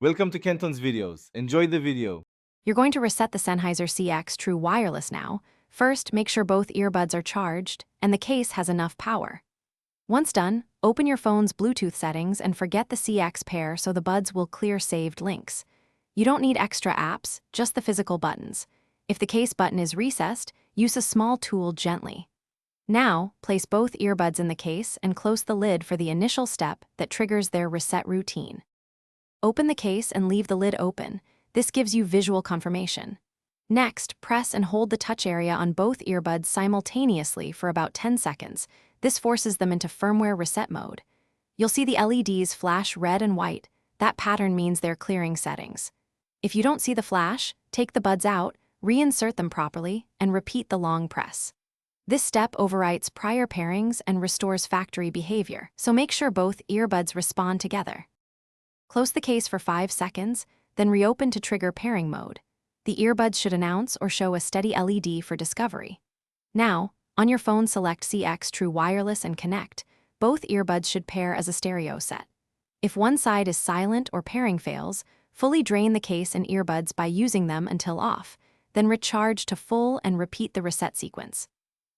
Welcome to Kenton's videos. Enjoy the video. You're going to reset the Sennheiser CX True Wireless now. First, make sure both earbuds are charged and the case has enough power. Once done, open your phone's Bluetooth settings and forget the CX pair so the buds will clear saved links. You don't need extra apps, just the physical buttons. If the case button is recessed, use a small tool gently. Now, place both earbuds in the case and close the lid for the initial step that triggers their reset routine. Open the case and leave the lid open. This gives you visual confirmation. Next, press and hold the touch area on both earbuds simultaneously for about 10 seconds. This forces them into firmware reset mode. You'll see the LEDs flash red and white. That pattern means they're clearing settings. If you don't see the flash, take the buds out, reinsert them properly, and repeat the long press. This step overwrites prior pairings and restores factory behavior, so make sure both earbuds respond together. Close the case for 5 seconds, then reopen to trigger pairing mode. The earbuds should announce or show a steady LED for discovery. Now, on your phone select CX True Wireless and connect. Both earbuds should pair as a stereo set. If one side is silent or pairing fails, fully drain the case and earbuds by using them until off, then recharge to full and repeat the reset sequence.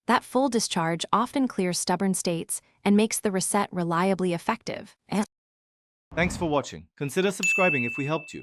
That full discharge often clears stubborn states and makes the reset reliably effective. Thanks for watching. Consider subscribing if we helped you.